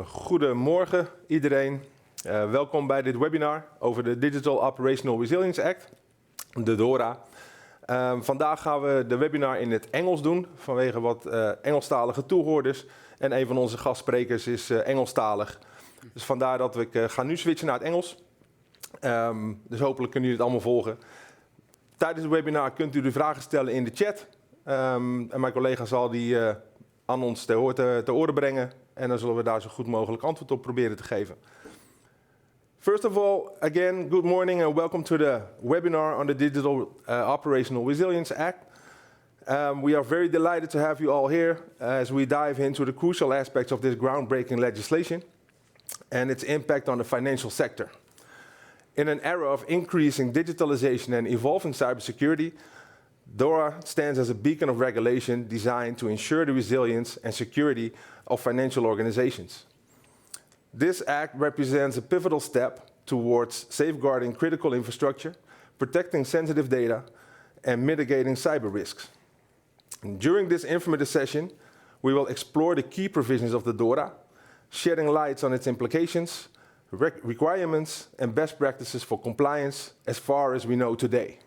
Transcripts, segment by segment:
Goedemorgen iedereen. Welkom bij dit webinar over de Digital Operational Resilience Act, de DORA. Vandaag gaan we de webinar in het Engels doen, vanwege wat Engelstalige toehoorders. En een van onze gastsprekers is Engelstalig. Dus vandaar dat ik ga nu switchen naar het Engels. Dus hopelijk kunnen jullie het allemaal volgen. Tijdens het webinar kunt u de vragen stellen in de chat. En mijn collega zal die aan ons ter orde brengen. En dan zullen we daar zo goed mogelijk antwoord op proberen te geven. First of all, again, good morning and welcome to the webinar on the Digital Operational Resilience Act. We are very delighted to have you all here as we dive into the crucial aspects of this groundbreaking legislation and its impact on the financial sector. In an era of increasing digitalization and evolving cybersecurity, DORA stands as a beacon of regulation designed to ensure the resilience and security of financial organizations. This act represents a pivotal step towards safeguarding critical infrastructure, protecting sensitive data, and mitigating cyber risks. And during this informative session, we will explore the key provisions of the DORA, shedding light on its implications, requirements, and best practices for compliance as far as we know today.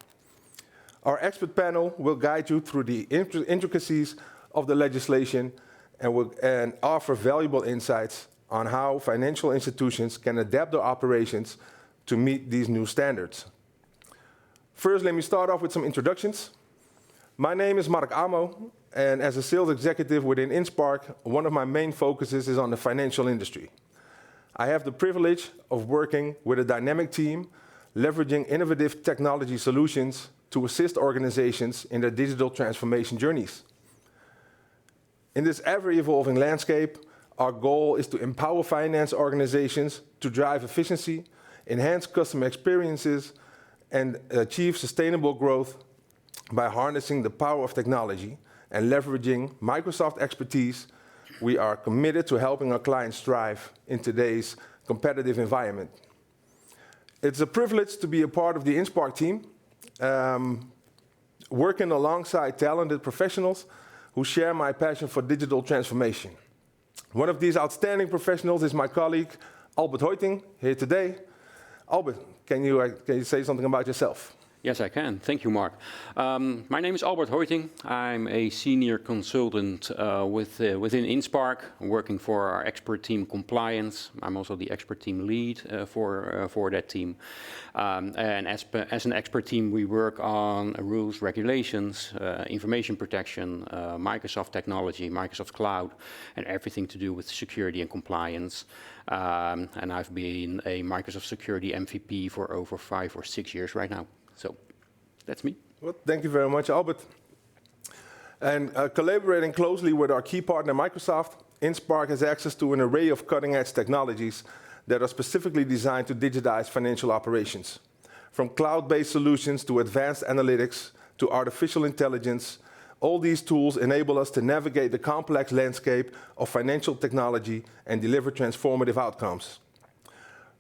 Our expert panel will guide you through the intricacies of the legislation and offer valuable insights on how financial institutions can adapt their operations to meet these new standards. First, let me start off with some introductions. My name is Mark Amo, and as a sales executive within InSpark, one of my main focuses is on the financial industry. I have the privilege of working with a dynamic team, leveraging innovative technology solutions to assist organizations in their digital transformation journeys. In this ever-evolving landscape, our goal is to empower finance organizations to drive efficiency, enhance customer experiences, and achieve sustainable growth by harnessing the power of technology and leveraging Microsoft expertise. We are committed to helping our clients thrive in today's competitive environment. It's a privilege to be a part of the InSpark team, working alongside talented professionals who share my passion for digital transformation. One of these outstanding professionals is my colleague, Albert Hoiting, here today. Albert, can you say something about yourself? Yes, I can. Thank you, Mark. My name is Albert Hoiting. I'm a senior consultant within InSpark, working for our expert team compliance. I'm also the expert team lead for that team. And as an expert team, we work on rules, regulations, information protection, Microsoft-technology, Microsoft Cloud, and everything to do with security and compliance. And I've been a Microsoft Security MVP for over 5 or 6 years right now. So that's me. Well, thank you very much, Albert. And collaborating closely with our key partner, Microsoft, InSpark has access to an array of cutting-edge technologies that are specifically designed to digitize financial operations. From cloud-based solutions to advanced analytics to artificial intelligence, all these tools enable us to navigate the complex landscape of financial technology and deliver transformative outcomes.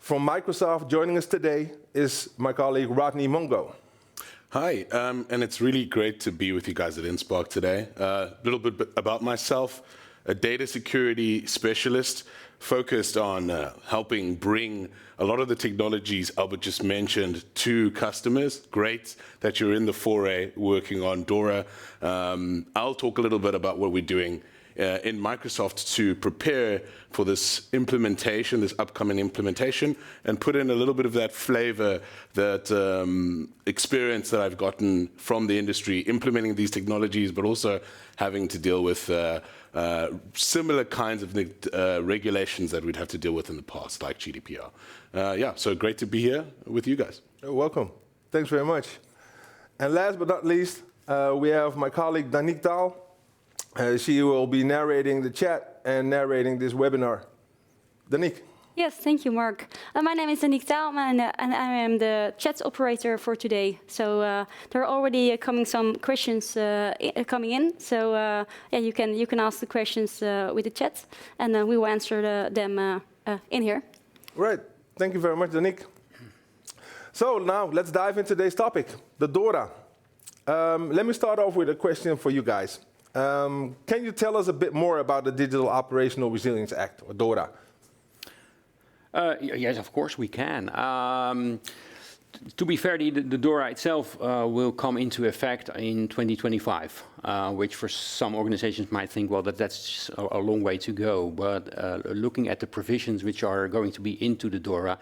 From Microsoft, joining us today is my colleague Rodney Mungo. Hi, and it's really great to be with you guys at InSpark today. A little bit about myself, a data security specialist focused on helping bring a lot of the technologies Albert just mentioned to customers. Great that you're in the foray working on DORA. I'll talk a little bit about what we're doing in Microsoft to prepare for this implementation, this upcoming implementation, and put in a little bit of that flavor, that experience that I've gotten from the industry, implementing these technologies, but also having to deal with similar kinds of regulations that we'd have to deal with in the past, like GDPR. Yeah, so great to be here with you guys. You're welcome. Thanks very much. And last but not least, we have my colleague Danique Taal. She will be narrating the chat and narrating this webinar. Danique. Yes, thank you, Mark. My name is Danique Taal, and I am the chat operator for today. So there are already some questions coming in. So yeah, you can ask the questions with the chat, and we will answer them in here. Right. Thank you very much, Danique. So now let's dive into today's topic, the DORA. Let me start off with a question for you guys. Can you tell us a bit more about the Digital Operational Resilience Act, or DORA? Yes, of course we can. To be fair, the DORA itself will come into effect in 2025, which for some organizations might think, well, that's a long way to go. But looking at the provisions which are going to be into the DORA,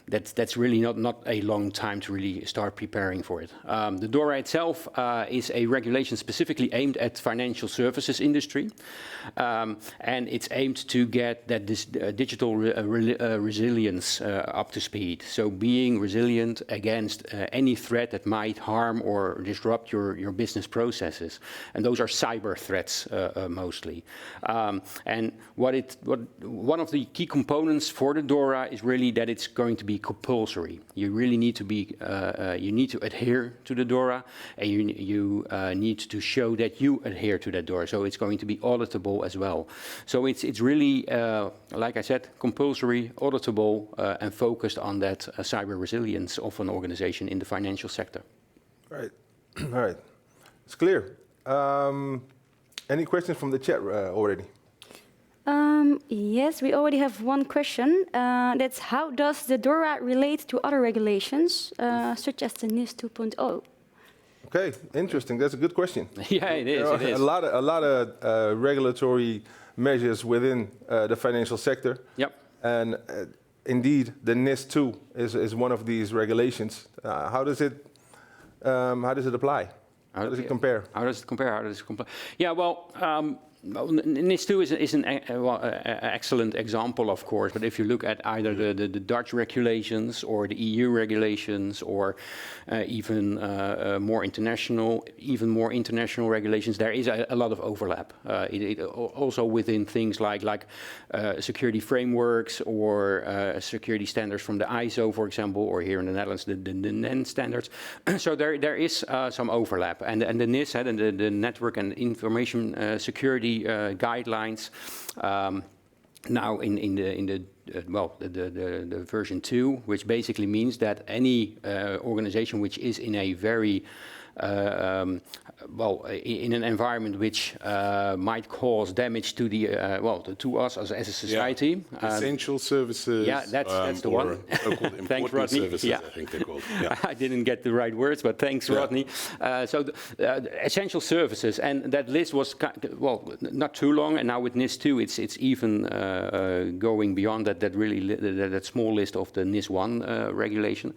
that's really not a long time to really start preparing for it. The DORA itself is a regulation specifically aimed at financial services industry, and it's aimed to get that this digital resilience up to speed. So being resilient against any threat that might harm or disrupt your business processes, and those are cyber threats mostly. And one of the key components for the DORA is really that it's going to be compulsory. You really need to be you need to adhere to the DORA, and you need to show that you adhere to that DORA. So it's going to be auditable as well. So it's really like I said, compulsory, auditable, and focused on that cyber resilience of an organization in the financial sector. Right. All right. It's clear. Any questions from the chat already? Yes, we already have one question. That's how does the DORA relate to other regulations, such as the NIS 2.0? Okay, interesting. That's a good question. Yeah, it is. It is. A lot of regulatory measures within the financial sector. Yep. And indeed, the NIS 2 is one of these regulations. How does it apply? How does it compare? How does it compare? Yeah, well, NIS 2 is an excellent example, of course, but if you look at either the Dutch regulations or the EU regulations or even more international regulations, there is a lot of overlap. Also within things like security frameworks or security standards from the ISO, for example, or here in the Netherlands, the NEN standards. So there is some overlap. And the NIS, and the Network and Information Security guidelines, now in the version 2, which basically means that any organization which is in a very in an environment which might cause damage to the to us as a society. Yeah. Essential services. Yeah, that's the one. Thanks, Rodney. Services, yeah. I think they're called. Yeah. I didn't get the right words, but thanks, Rodney. So essential services, and that list was not too long, and now with NIS 2, it's even going beyond that small list of the NIS 1 regulation.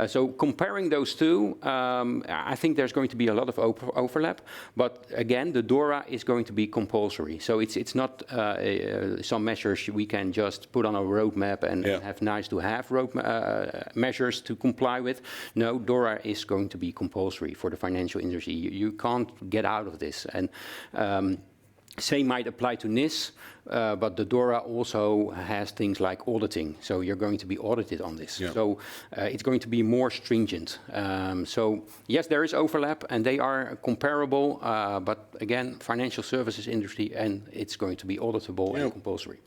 So comparing those two, I think there's going to be a lot of overlap, but again, the DORA is going to be compulsory. So it's not some measures we can just put on a roadmap and have nice to have measures to comply with. No, DORA is going to be compulsory for the financial industry. You can't get out of this. And same might apply to NIS, but the DORA also has things like auditing. So you're going to be audited on this. Yeah. So it's going to be more stringent. So yes, there is overlap and they are comparable, but again, financial services industry, and it's going to be auditable and compulsory.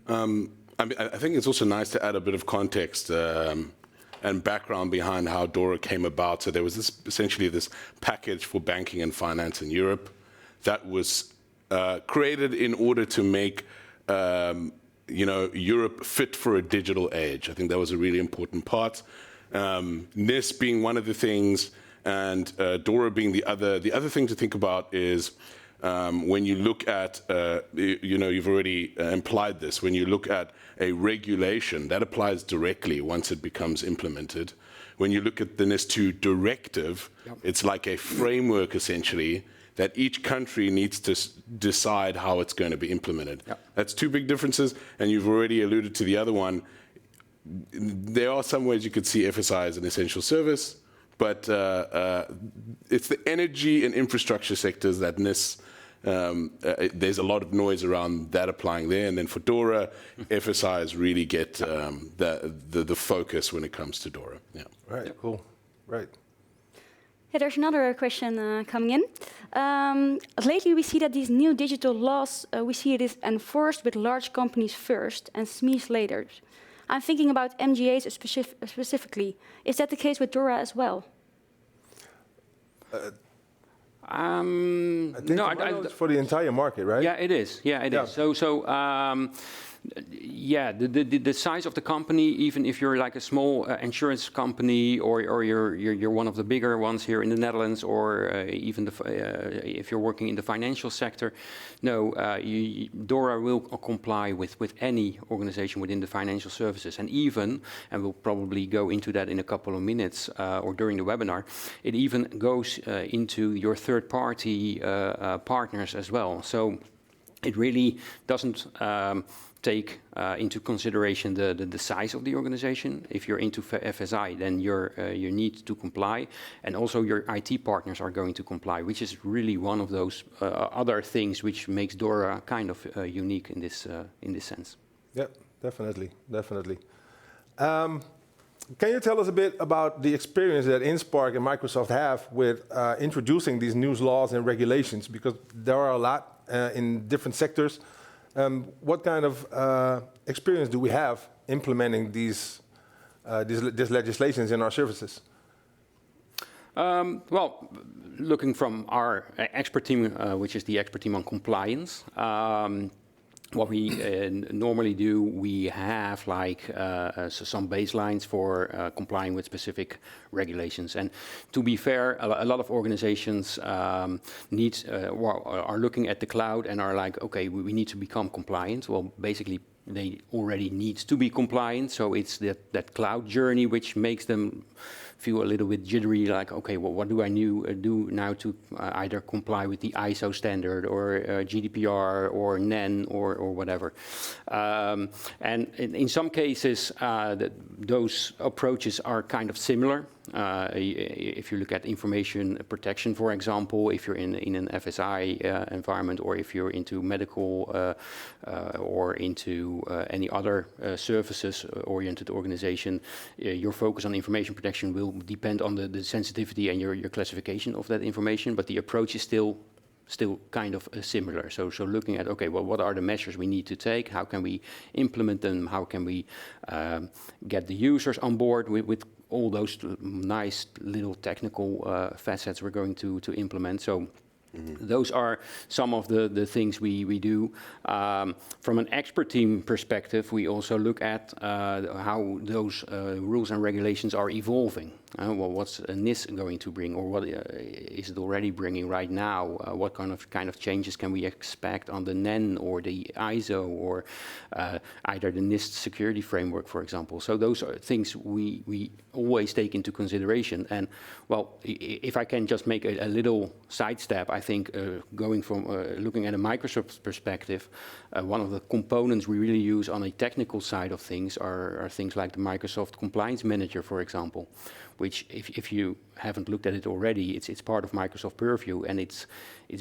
I think it's also nice to add a bit of context and background behind how DORA came about. So there was essentially this package for banking and finance in Europe that was created in order to make Europe fit for a digital age. I think that was a really important part. NIS being one of the things, and DORA being the other. The other thing to think about is when you look at, you've already implied this. When you look at a regulation, that applies directly once it becomes implemented. When you look at the NIS 2 directive, it's like a framework essentially that each country needs to decide how it's going to be implemented. Yep. That's two big differences, and you've already alluded to the other one. There are some ways you could see FSI as an essential service, but it's the energy and infrastructure sectors that NIS, there's a lot of noise around that applying there, and then for DORA, FSIs really get the focus when it comes to DORA. Yeah. Right, cool, right. Yeah, there's another question coming in. Lately, we see that these new digital laws, we see it is enforced with large companies first and SMEs later. I'm thinking about MGAs specifically. Is that the case with DORA as well? I think it's for the entire market, right? Yeah, it is. Yeah, it is. So Yeah, the size of the company, even if you're like a small insurance company, or you're one of the bigger ones here in the Netherlands, or even if you're working in the financial sector, no, DORA will comply with any organization within the financial services, and we'll probably go into that in a couple of minutes or during the webinar. It even goes into your third-party partners as well. So it really doesn't take into consideration the size of the organization. If you're into FSI, then you need to comply, and also your IT partners are going to comply, which is really one of those other things which makes DORA kind of unique in this sense. Yeah, definitely. Can you tell us a bit about the experience that InSpark and Microsoft have with introducing these new laws and regulations? Because there are a lot in different sectors. What kind of experience do we have implementing these legislations in our services? Well, looking from our expert team, which is the expert team on compliance, what we normally do, we have like some baselines for complying with specific regulations. And to be fair, a lot of organizations are looking at the cloud and are like, okay, we need to become compliant. Well, basically, they already need to be compliant. So it's that cloud journey which makes them feel a little bit jittery, like, okay, well, what do I do now to either comply with the ISO standard or GDPR or NEN or whatever. And in some cases, those approaches are kind of similar. If you look at information protection, for example, if you're in an FSI environment, or if you're into medical or into any other services-oriented organization, your focus on information protection will depend on the sensitivity and your classification of that information, but the approach is still kind of similar. So looking at, okay, well, what are the measures we need to take? How can we implement them? How can we get the users on board with all those nice little technical facets we're going to implement? So those are some of the things we do. From an expert team perspective, we also look at how those rules and regulations are evolving. Well, what's NIS going to bring, or what is it already bringing right now? What kind of changes can we expect on the NEN or the ISO, or either the NIST security framework, for example? So those are things we always take into consideration. And well, if I can just make a little sidestep, I think going from looking at a Microsoft perspective, one of the components we really use on a technical side of things are things like the Microsoft Compliance Manager, for example, which if you haven't looked at it already, it's part of Microsoft Purview, and it's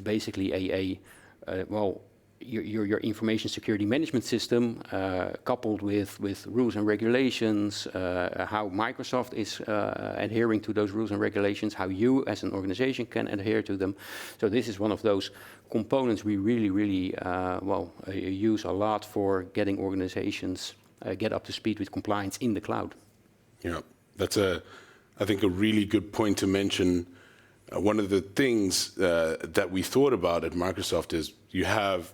basically your information security management system coupled with rules and regulations, how Microsoft is adhering to those rules and regulations, how you as an organization can adhere to them. So this is one of those components we really use a lot for getting organizations get up to speed with compliance in the cloud. Yeah, that's I think a really good point to mention. One of the things that we thought about at Microsoft is you have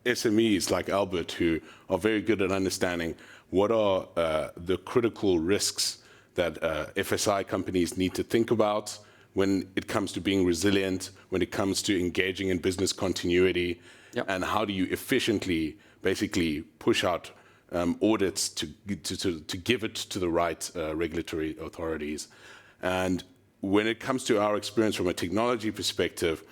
SMEs like Albert who are very good at understanding what are the critical risks that FSI companies need to think about when it comes to being resilient, when it comes to engaging in business continuity, yep. And how do you efficiently basically push out audits to give it to the right regulatory authorities. And when it comes to our experience from a technology perspective,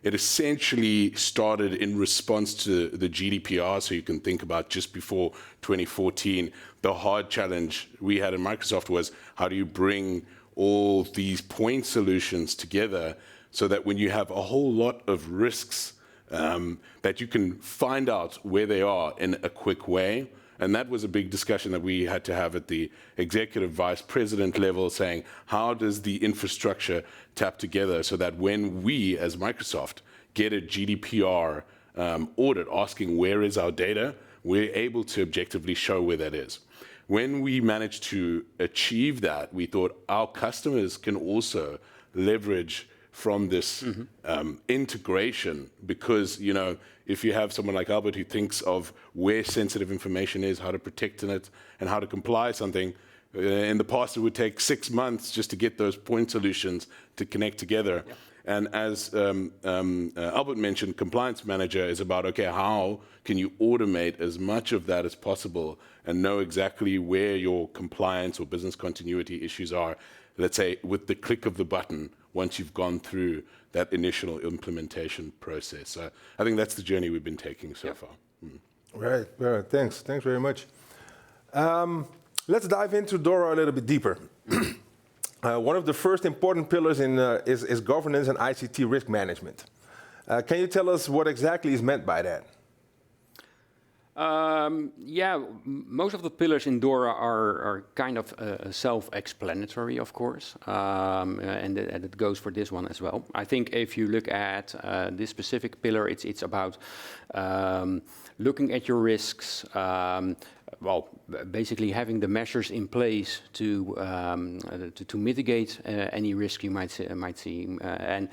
it essentially started in response to the GDPR. So you can think about just before 2014, the hard challenge we had in Microsoft was how do you bring all these point solutions together so that when you have a whole lot of risks, that you can find out where they are in a quick way. And that was a big discussion that we had to have at the executive vice president level, saying, how does the infrastructure tap together so that when we, as Microsoft, get a GDPR audit asking where is our data, we're able to objectively show where that is. When we managed to achieve that, we thought our customers can also leverage from this integration, because, you know, if you have someone like Albert who thinks of where sensitive information is, how to protect it, and how to comply something, in the past it would take 6 months just to get those point solutions to connect together. Yeah. And as Albert mentioned, compliance manager is about, okay, how can you automate as much of that as possible and know exactly where your compliance or business continuity issues are, let's say, with the click of the button once you've gone through that initial implementation process. So I think that's the journey we've been taking so far. Right, thanks very much. Let's dive into DORA a little bit deeper. One of the first important pillars is governance and ICT risk management. Can you tell us what exactly is meant by that? Most of the pillars in DORA are kind of self-explanatory, of course, and it goes for this one as well. I think if you look at this specific pillar, it's about looking at your risks, basically having the measures in place to mitigate any risk you might see, and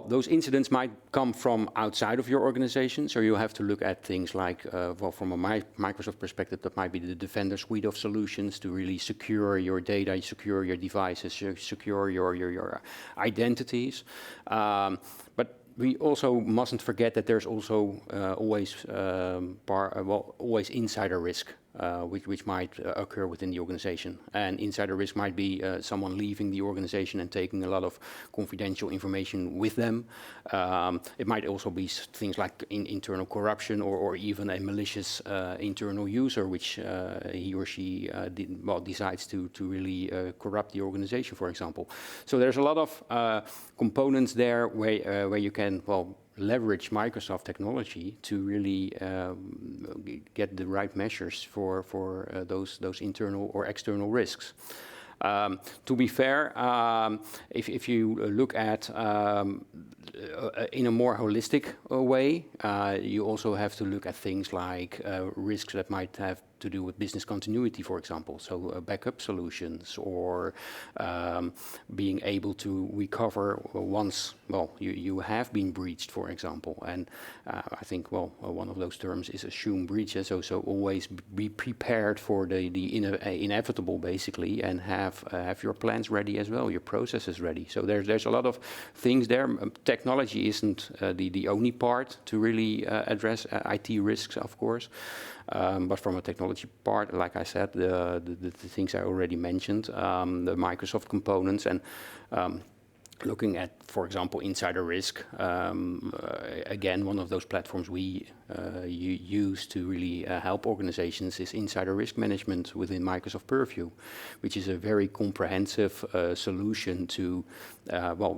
those incidents might come from outside of your organization. So you have to look at things like, from a Microsoft perspective, that might be the Defender suite of solutions to really secure your data, secure your devices, secure your identities, but we also mustn't forget that there's also always insider risk, which might occur within the organization. And insider risk might be someone leaving the organization and taking a lot of confidential information with them. It might also be things like internal corruption, or even a malicious internal user, which he or she decides to really corrupt the organization, for example. So there's a lot of components there where you can leverage Microsoft-technology to really get the right measures for those internal or external risks. To be fair, if you look at in a more holistic way, you also have to look at things like risks that might have to do with business continuity, for example, so backup solutions, or being able to recover once you have been breached, for example. And I think one of those terms is assume breach. So always be prepared for the inevitable, basically, and have your plans ready as well, your processes ready. So there's a lot of things there. Technology isn't the only part to really address IT risks, of course. But from a technology part, like I said, the things I already mentioned, the Microsoft components, and looking at, for example, insider risk, again, one of those platforms we use to really help organizations is insider risk management within Microsoft Purview, which is a very comprehensive solution to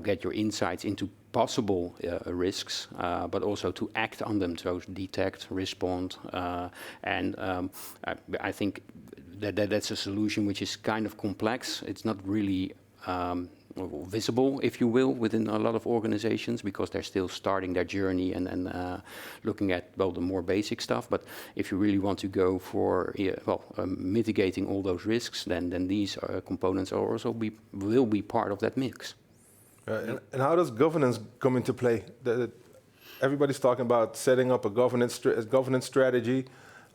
get your insights into possible risks, but also to act on them, so detect, respond, and I think that's a solution which is kind of complex. It's not really visible, if you will, within a lot of organizations, because they're still starting their journey and looking at the more basic stuff. But if you really want to go for mitigating all those risks, then these components will be part of that mix. And how does governance come into play? Everybody's talking about setting up a governance strategy.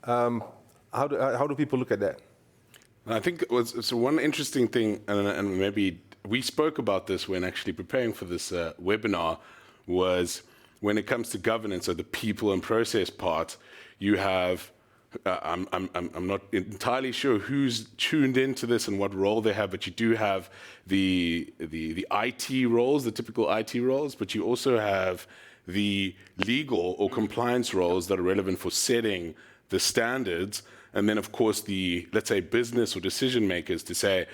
How do people look at that? I think so one interesting thing, and maybe we spoke about this when actually preparing for this webinar, was when it comes to governance, or the people and process part, you have, I'm not entirely sure who's tuned into this and what role they have, but you do have the IT roles, the typical IT roles, but you also have the legal or compliance roles that are relevant for setting the standards. And then, of course, let's say, business or decision makers to say,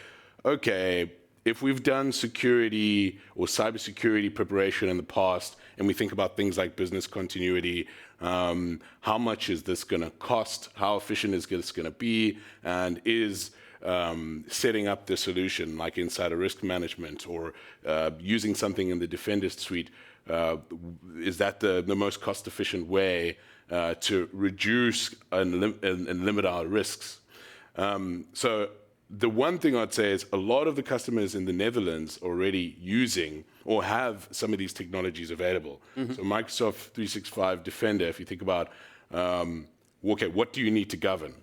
okay, if we've done security or cybersecurity preparation in the past, and we think about things like business continuity, how much is this going to cost? How efficient is this going to be? And is setting up the solution like insider risk management, or using something in the Defender suite, is that the most cost-efficient way to reduce and limit our risks? So the one thing I'd say is a lot of the customers in the Netherlands already using or have some of these technologies available. So Microsoft 365 Defender, if you think about, okay, what do you need to govern?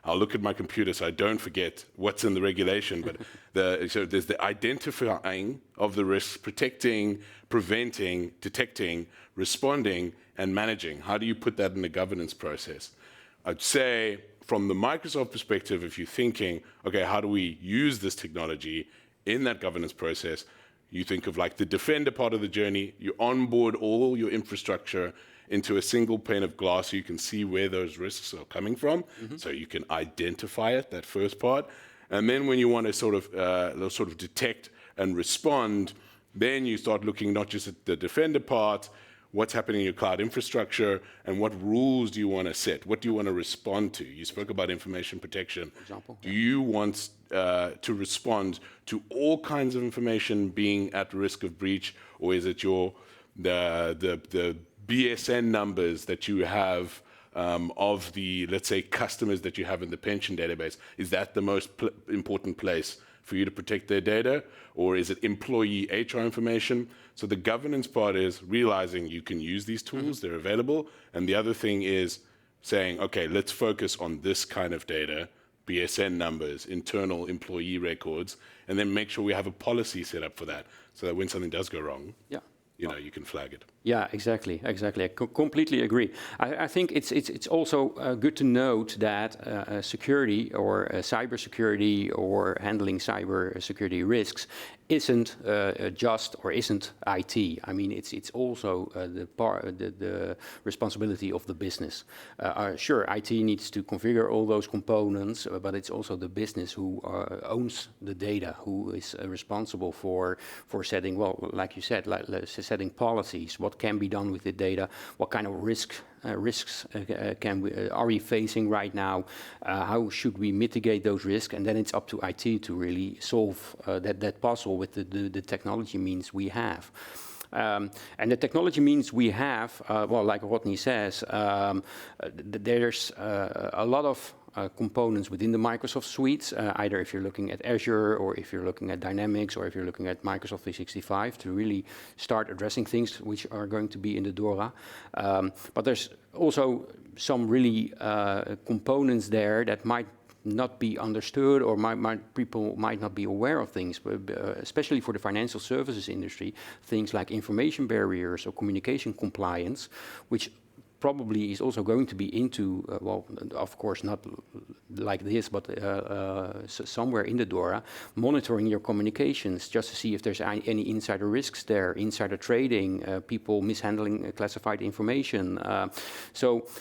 I'll look at my computer so I don't forget what's in the regulation, but so there's the identifying of the risks, protecting, preventing, detecting, responding, and managing. How do you put that in the governance process? I'd say from the Microsoft perspective, if you're thinking, okay, how do we use this technology in that governance process? You think of like the Defender part of the journey, you onboard all your infrastructure into a single pane of glass so you can see where those risks are coming from, so you can identify it, that first part. And then when you want to sort of detect and respond, then you start looking not just at the Defender part, what's happening in your cloud infrastructure, and what rules do you want to set? What do you want to respond to? You spoke about information protection. For example, do you want to respond to all kinds of information being at risk of breach, or is it the BSN numbers that you have of the, let's say, customers that you have in the pension database? Is that the most important place for you to protect their data? Or is it employee HR information? So the governance part is realizing you can use these tools, they're available. And the other thing is saying, okay, let's focus on this kind of data, BSN numbers, internal employee records, and then make sure we have a policy set up for that so that when something does go wrong, you can flag it. Yeah, exactly. I completely agree. I think it's also good to note that security or cybersecurity or handling cybersecurity risks isn't just or isn't IT. I mean, it's also the responsibility of the business. Sure, IT needs to configure all those components, but it's also the business who owns the data, who is responsible for setting, well, like you said, setting policies. What can be done with the data? What kind of risks are we facing right now? How should we mitigate those risks? And then it's up to IT to really solve that puzzle with the technology means we have. And the technology means we have, well, like Rodney says, there's a lot of components within the Microsoft suites, either if you're looking at Azure or if you're looking at Dynamics or if you're looking at Microsoft 365 to really start addressing things which are going to be in the DORA. But there's also some really components there that might not be understood or people might not be aware of things, especially for the financial services industry, things like information barriers or communication compliance, which probably is also going to be into, well, of course, not like this, but somewhere in the DORA, monitoring your communications just to see if there's any insider risks there, insider trading, people mishandling classified information.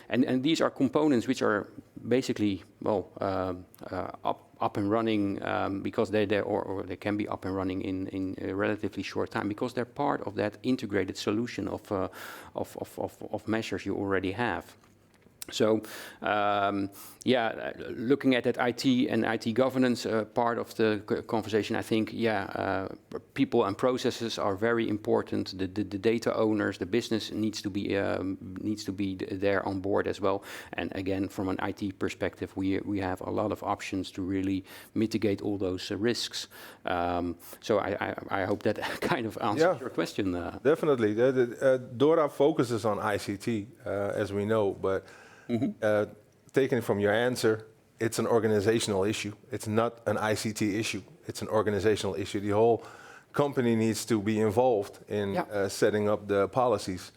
And these are components which are basically, well, up and running because they can be up and running in a relatively short time because they're part of that integrated solution of measures you already have. So, yeah, looking at that IT and IT governance part of the conversation, I think, yeah, people and processes are very important. The data owners, the business needs to be there on board as well. And again, from an IT perspective, we have a lot of options to really mitigate all those risks. So I hope that kind of answers your question. Definitely. DORA focuses on ICT, as we know, but taken from your answer, it's an organizational issue. It's not an ICT issue. It's an organizational issue. The whole company needs to be involved in setting up the policies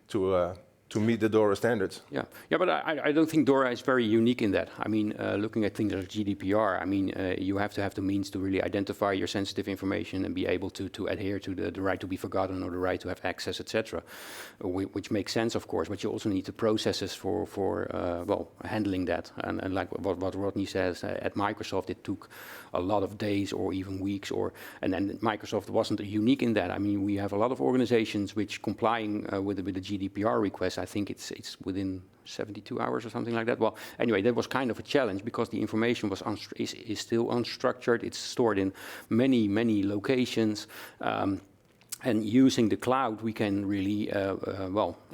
to meet the DORA standards. Yeah, but I don't think DORA is very unique in that. I mean, looking at things like GDPR, I mean, you have to have the means to really identify your sensitive information and be able to adhere to the right to be forgotten or the right to have access, etc., which makes sense, of course, but you also need the processes for well, handling that. And like what Rodney says, at Microsoft, it took a lot of days or even weeks, and then Microsoft wasn't unique in that. I mean, we have a lot of organizations which complying with the GDPR request. I think it's within 72 hours or something like that. Well, anyway, that was kind of a challenge because the information was is still unstructured. It's stored in many locations. And using the cloud, we can really,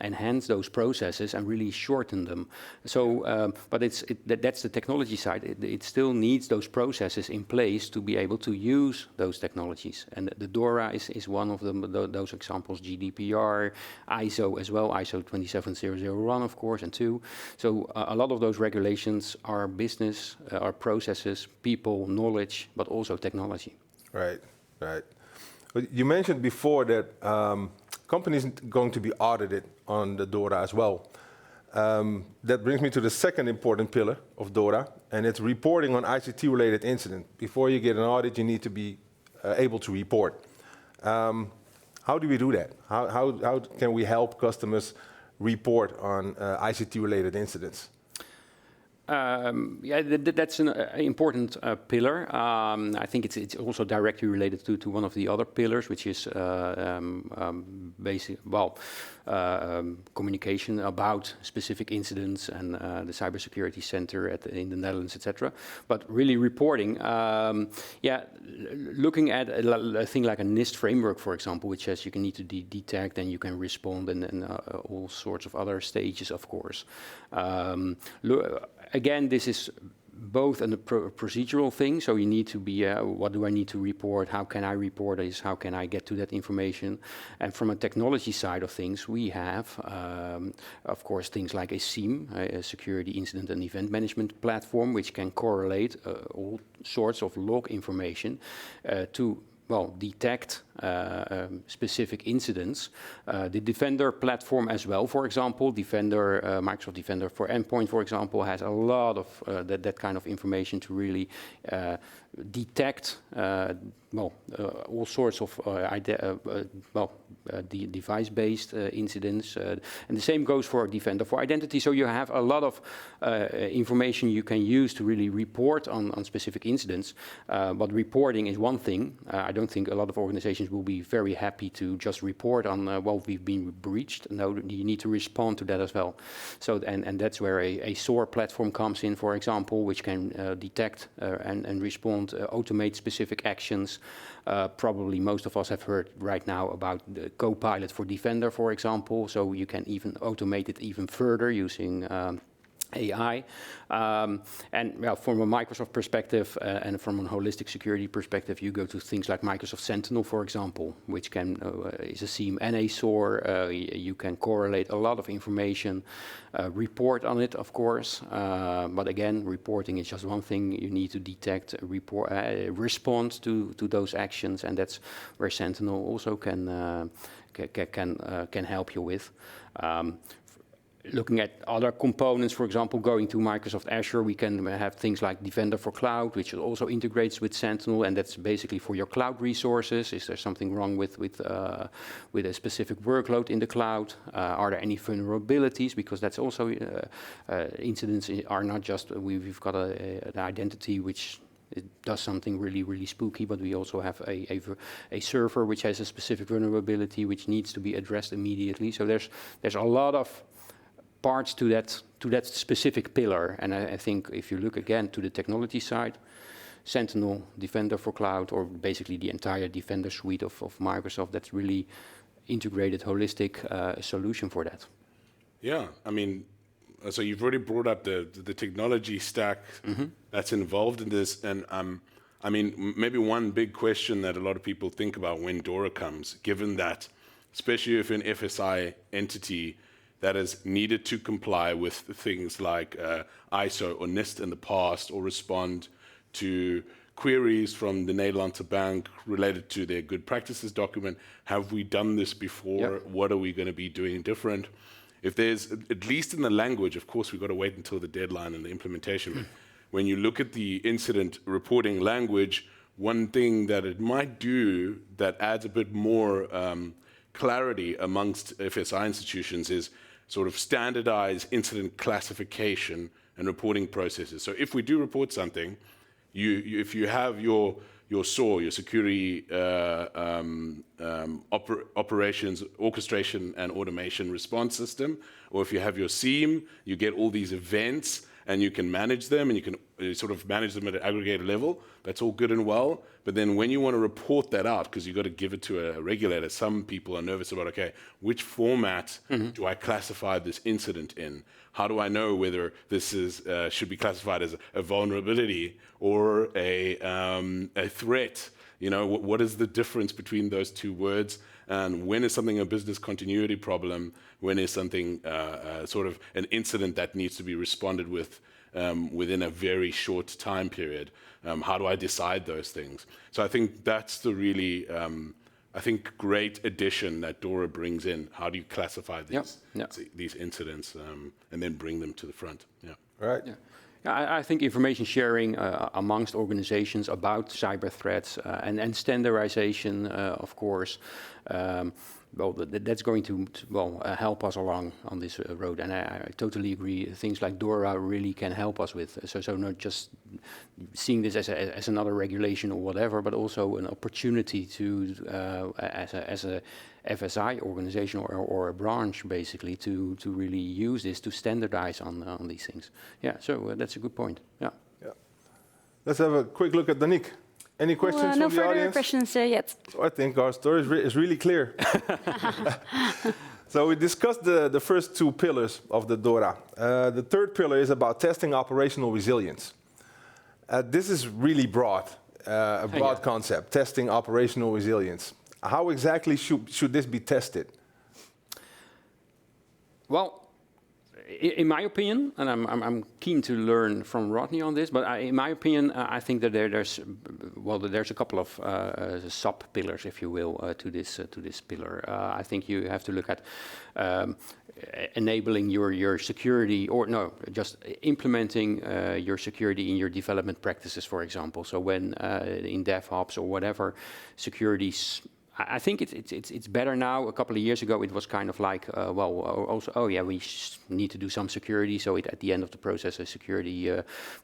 enhance those processes and really shorten them. So, but that's the technology side. It still needs those processes in place to be able to use those technologies. And the DORA is one of them, those examples, GDPR, ISO as well, ISO 27001, of course, and 2. So a lot of those regulations are business, are processes, people, knowledge, but also technology. Right, right. But you mentioned before that companies are going to be audited on the DORA as well. That brings me to the second important pillar of DORA, and it's reporting on ICT-related incidents. Before you get an audit, you need to be able to report. How do we do that? How can we help customers report on ICT-related incidents? That's an important pillar. I think it's also directly related to one of the other pillars, which is communication about specific incidents and the cybersecurity center in the Netherlands, etc. But really reporting, looking at a thing like a NIST framework, for example, which says you can need to detect and you can respond and all sorts of other stages, of course. Again, this is both a procedural thing, so you need to be, what do I need to report, how can I report this, how can I get to that information? And from a technology side of things, we have, of course, things like a SIEM, a security incident and event management platform, which can correlate all sorts of log information to detect specific incidents. The Defender platform as well, for example, Microsoft Defender for Endpoint, for example, has a lot of that kind of information to really detect all sorts of device-based incidents. And the same goes for Defender for Identity. So you have a lot of information you can use to really report on specific incidents. But reporting is one thing. I don't think a lot of organizations will be very happy to just report on, we've been breached. No, you need to respond to that as well. So, and that's where a SOAR platform comes in, for example, which can detect and respond, automate specific actions. Probably most of us have heard right now about the Copilot for Defender, for example. So you can even automate it even further using AI. And from a Microsoft perspective and from a holistic security perspective, you go to things like Microsoft Sentinel, for example, which can is a SIEM and a SOAR. You can correlate a lot of information, report on it, of course. But again, reporting is just one thing. You need to detect, report, respond to those actions, and that's where Sentinel also can help you with. Looking at other components, for example, going to Microsoft Azure, we can have things like Defender for Cloud, which also integrates with Sentinel, and that's basically for your cloud resources. Is there something wrong with a specific workload in the cloud? Are there any vulnerabilities? Because that's also incidents are not just we've got an identity which it does something really, really spooky, but we also have a server which has a specific vulnerability which needs to be addressed immediately. So there's a lot of parts to that specific pillar, and I think if you look again to the technology side, Sentinel, Defender for Cloud, or basically the entire Defender suite of Microsoft, that's really integrated, holistic solution for that. Yeah, I mean, so you've already brought up the technology stack that's involved in this, and I mean, maybe one big question that a lot of people think about when DORA comes, given that, especially if an FSI entity that has needed to comply with things like ISO or NIST in the past, or respond to queries from the Nederlandse Bank related to their good practices document. Have we done this before? Yep. What are we going to be doing different? If there's, at least in the language, of course, we've got to wait until the deadline and the implementation. When you look at the incident reporting language, one thing that it might do that adds a bit more clarity amongst FSI institutions is sort of standardized incident classification and reporting processes. So if we do report something, if you have your SOAR, your security operations, orchestration and automation response system, or if you have your SIEM, you get all these events, and you can manage them, and you can sort of manage them at an aggregated level. That's all good and well. But then when you want to report that out, because you've got to give it to a regulator, some people are nervous about, okay, which format do I classify this incident in? How do I know whether this is should be classified as a vulnerability or a threat? You know, what is the difference between those two words? And when is something a business continuity problem? When is something sort of an incident that needs to be responded with within a very short time period? How do I decide those things? So I think that's the really, great addition that DORA brings in. How do you classify these incidents and then bring them to the front? Yeah. Right. Yeah. I think information sharing amongst organizations about cyber threats and standardization, of course, that's going to help us along on this road. And I totally agree. Things like DORA really can help us with. So not just seeing this as another regulation or whatever, but also an opportunity to, as a FSI organization or a branch, basically, to really use this to standardize on these things. Yeah, so that's a good point. Yeah. Let's have a quick look at Danique. Any questions no from the further audience? questions yet. So I think our story is really clear. So we discussed the first two pillars of the DORA. The third pillar is about testing operational resilience. This is really broad, a broad concept, testing operational resilience. How exactly should this be tested? Well, in my opinion, and I'm keen to learn from Rodney on this, but in my opinion, I think that there's a couple of sub pillars, if you will, to this pillar. I think you have to look at enabling your security, or no, just implementing your security in your development practices, for example. So when in DevOps or whatever, security. I think it's better now. A couple of years ago, it was kind of like, we need to do some security. So at the end of the process, a security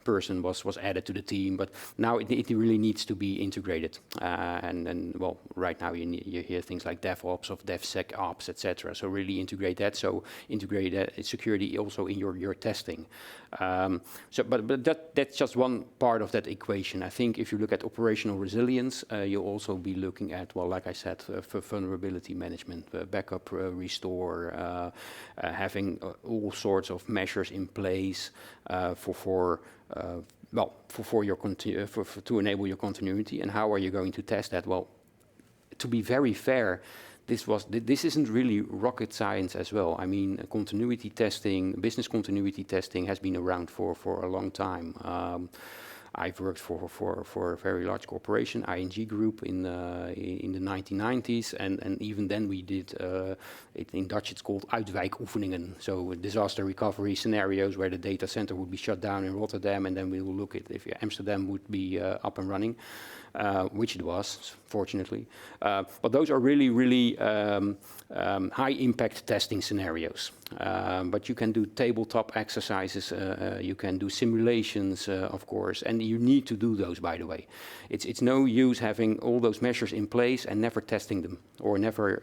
person was added to the team. But now it really needs to be integrated. Right now you hear things like DevOps, of DevSecOps, etc. So really integrate that. So integrate that security also in your testing. But that's just one part of that equation. I think if you look at operational resilience, you'll also be looking at, like I said, for vulnerability management, backup, restore, having all sorts of measures in place to enable your continuity. And how are you going to test that? Well, to be very fair, this isn't really rocket science as well. I mean, continuity testing, business continuity testing has been around for a long time. I've worked for a very large corporation, ING Group, in the 1990s, and even then we did, in Dutch it's called uitwijkoefeningen, so disaster recovery scenarios where the data center would be shut down in Rotterdam, and then we will look at if Amsterdam would be up and running, which it was, fortunately. But those are really high impact testing scenarios. But you can do tabletop exercises, you can do simulations, of course, and you need to do those, by the way. It's no use having all those measures in place and never testing them, or never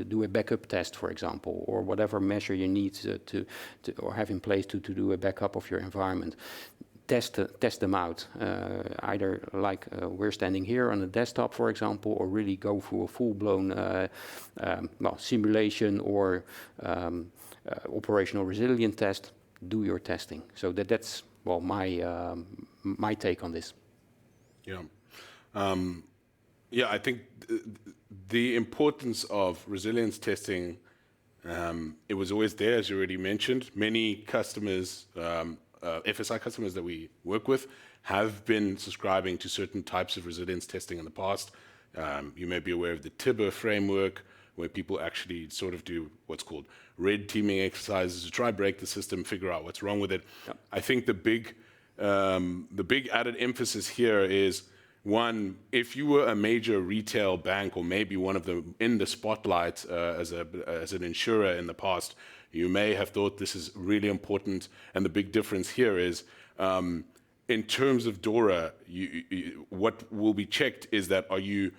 do a backup test, for example, or whatever measure you need to or have in place to do a backup of your environment. Test them out, either like we're standing here on a desktop, for example, or really go through a full-blown simulation or operational resilience test. Do your testing. So that's my take on this. I think the importance of resilience testing, it was always there, as you already mentioned. Many customers, FSI customers that we work with, have been subscribing to certain types of resilience testing in the past. You may be aware of the TIBA framework, where people actually sort of do what's called red teaming exercises to try and break the system, figure out what's wrong with it. Yep. I think the big added emphasis here is, one, if you were a major retail bank, or maybe one of them in the spotlight as an insurer in the past, you may have thought this is really important. And the big difference here is, in terms of DORA, what will be checked is that are you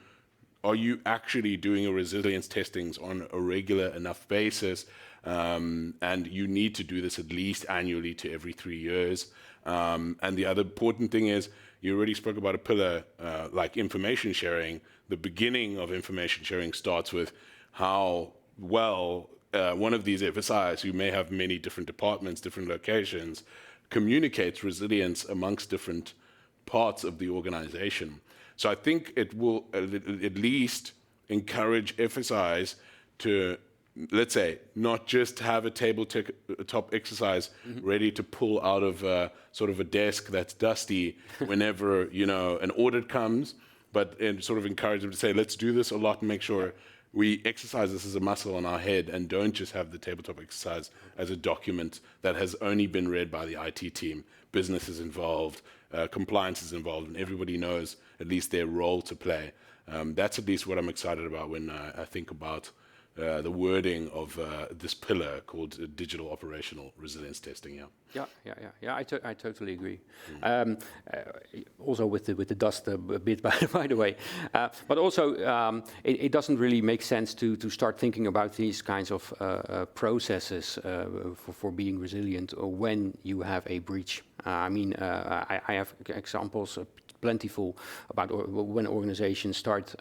are you actually doing your resilience testings on a regular enough basis? And you need to do this at least annually to every 3 years. And the other important thing is, you already spoke about a pillar like information sharing. The beginning of information sharing starts with how well one of these FSIs, who may have many different departments, different locations, communicates resilience amongst different parts of the organization. So I think it will at least encourage FSIs to, let's say, not just have a tabletop exercise ready to pull out of sort of a desk that's dusty whenever, you know, an audit comes, but sort of encourage them to say, let's do this a lot and make sure we exercise this as a muscle on our head and don't just have the tabletop exercise as a document that has only been read by the IT team. Business is involved, compliance is involved, and everybody knows at least their role to play. That's at least what I'm excited about when I think about the wording of this pillar called digital operational resilience testing. Yeah. I totally agree. Also with the dust a bit, by the way, but also it doesn't really make sense to start thinking about these kinds of processes for being resilient when you have a breach. I have examples plentiful about when organizations start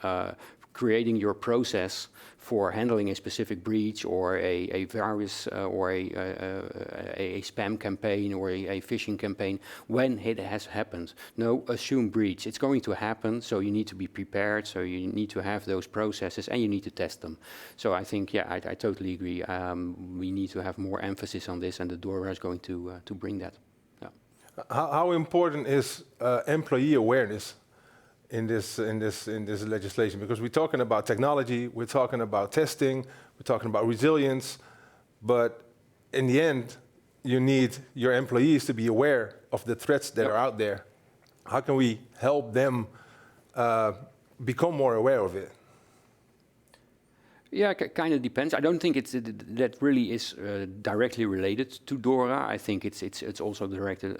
creating your process for handling a specific breach or a virus or a spam campaign or a phishing campaign when it has happened. No, assume breach. It's going to happen, so you need to be prepared, so you need to have those processes and you need to test them. So I think, I totally agree. We need to have more emphasis on this, and the DORA is going to bring that. Yeah. How important is employee awareness in this legislation? Because we're talking about technology, we're talking about testing, we're talking about resilience, but in the end, you need your employees to be aware of the threats that are out there. How can we help them become more aware of it? Yeah, kind of depends. I don't think that really is directly related to DORA. I think it's also directed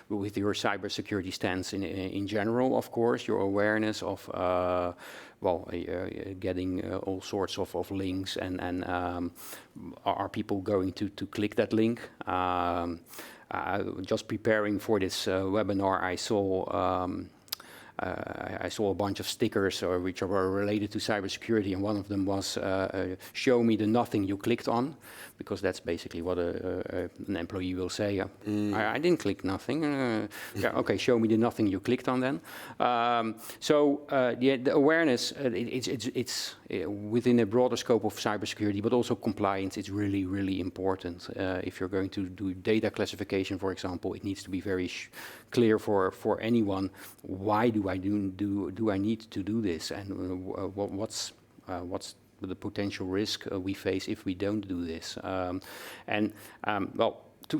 with your cybersecurity stance in general, of course, your awareness of getting all sorts of links and are people going to click that link? Just preparing for this webinar, I saw a bunch of stickers which were related to cybersecurity, and one of them was show me the nothing you clicked on, because that's basically what an employee will say. I didn't click nothing. Yeah, okay, show me the nothing you clicked on then. The awareness, it's within a broader scope of cybersecurity, but also compliance. It's really, really important. If you're going to do data classification, for example, it needs to be very clear for anyone. Why do I need to do this, and what's the potential risk we face if we don't do this?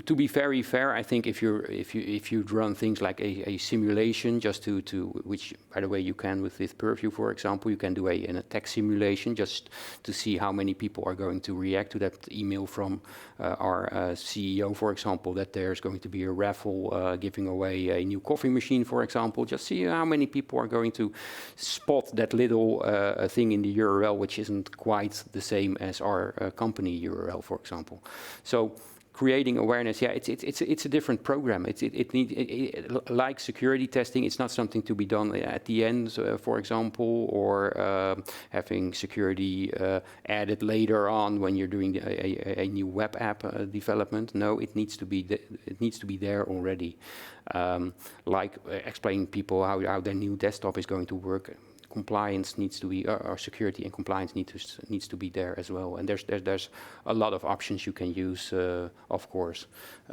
To be very fair, I think if you run things like a simulation, just to which, by the way, you can with this Purview, for example, you can do an attack simulation just to see how many people are going to react to that email from our CEO, for example, that there's going to be a raffle giving away a new coffee machine, for example. Just see how many people are going to spot that little thing in the URL, which isn't quite the same as our company URL, for example. So creating awareness, it's a different program. Like security testing, it's not something to be done at the end, for example, or having security added later on when you're doing a new web app development. No, it needs to be there already. Like explaining people how their new desktop is going to work. Compliance needs to be, or security and compliance needs to be there as well. And there's a lot of options you can use, of course.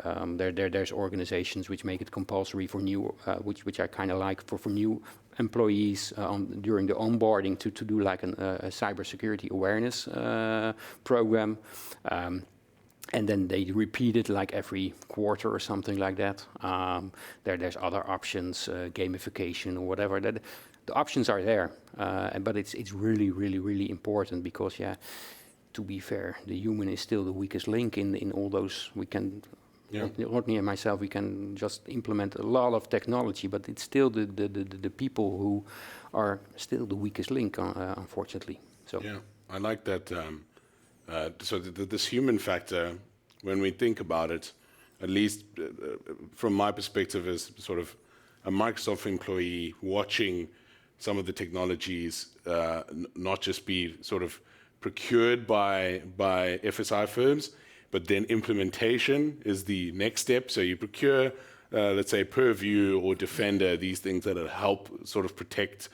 There's organizations which make it compulsory for new, which I kind of like for new employees during the onboarding to do like a cybersecurity awareness program. And then they repeat it like every quarter or something like that. There's other options, gamification or whatever. The options are there, but it's really, really, really important because, to be fair, the human is still the weakest link in all those. We can Yeah. Rodney and myself, we can just implement a lot of technology, but it's still the people who are still the weakest link, unfortunately. So Yeah, I like that. So this human factor, when we think about it, at least from my perspective as sort of a Microsoft employee watching some of the technologies not just be sort of procured by FSI firms, but then implementation is the next step. So you procure, let's say, Purview or Defender, these things that help sort of protect,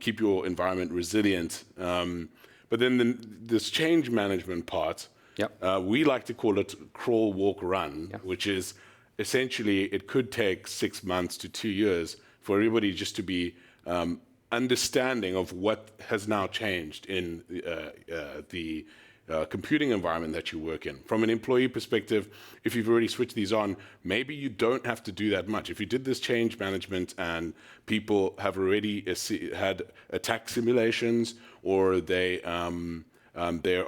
keep your environment resilient. But then this change management part, Yep. We like to call it crawl, walk, run, Yep. which is essentially it could take 6 months to 2 years for everybody just to be understanding of what has now changed in the computing environment that you work in. From an employee perspective, if you've already switched these on, maybe you don't have to do that much. If you did this change management and people have already had attack simulations, or there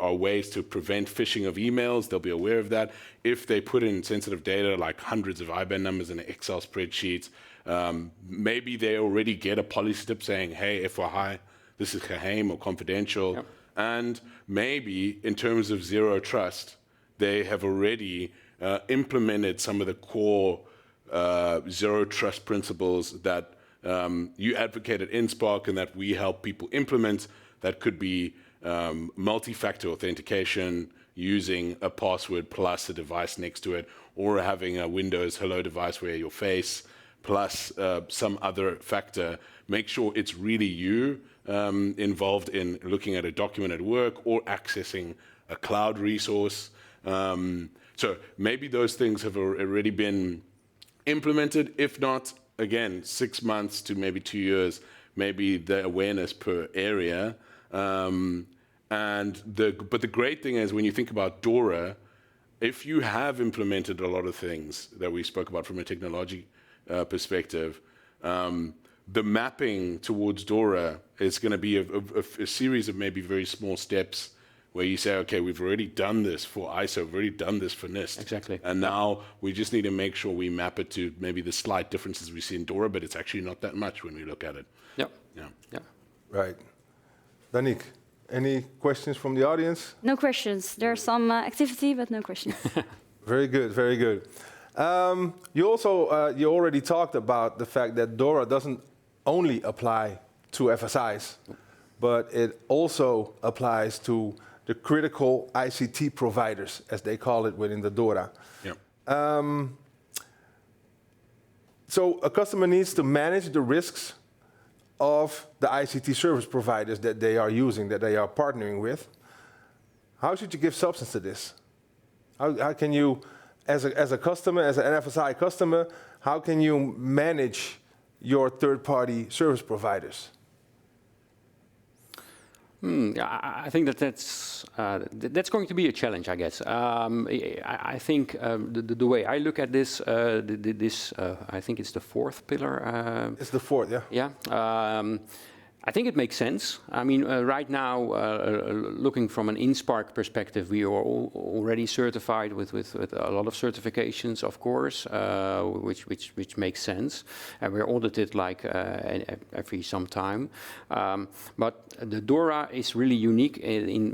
are ways to prevent phishing of emails, they'll be aware of that. If they put in sensitive data like hundreds of IBAN numbers in an Excel spreadsheet, maybe they already get a policy step saying, hey, FYI, this is geheim or confidential. Yep. And maybe in terms of zero trust, they have already implemented some of the core zero trust principles that you advocate at InSpark and that we help people implement. That could be multi-factor authentication, using a password plus a device next to it, or having a Windows Hello device where your face plus some other factor. Make sure it's really you involved in looking at a document at work or accessing a cloud resource. So maybe those things have already been implemented. If not, again, 6 months to maybe 2 years, maybe the awareness per area. But the great thing is when you think about DORA, if you have implemented a lot of things that we spoke about from a technology perspective, the mapping towards DORA is going to be a series of maybe very small steps where you say, okay, we've already done this for ISO, we've already done this for NIST. Exactly. And now we just need to make sure we map it to maybe the slight differences we see in DORA, but it's actually not that much when we look at it. Yep. Yeah. Yeah. Right. Danik, any questions from the audience? No questions. There's some activity, but no questions. Very good, very good. You also, you already talked about the fact that DORA doesn't only apply to FSIs, but it also applies to the critical ICT providers, as they call it within the DORA. Yeah. So a customer needs to manage the risks of the ICT service providers that they are using, that they are partnering with. How should you give substance to this? How can you, as a customer, as an FSI customer, how can you manage your third-party service providers? I think that's going to be a challenge, I guess. I think the way I look at this, I think it's the fourth pillar. It's the fourth, yeah. Yeah. I think it makes sense. I mean, right now, looking from an InSpark perspective, we are already certified with a lot of certifications, of course, which makes sense, and we're audited like every some time. But the DORA is really unique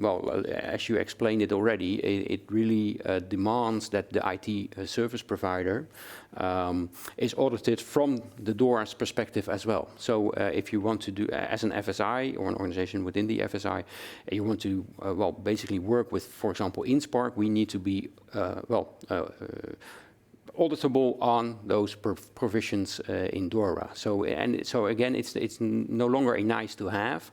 well, as you explained it already, it really demands that the IT service provider is audited from the DORA's perspective as well. So if you want to do, as an FSI or an organization within the FSI, you want to, well, basically work with, for example, InSpark, we need to be, auditable on those provisions in DORA. So again, it's no longer a nice to have,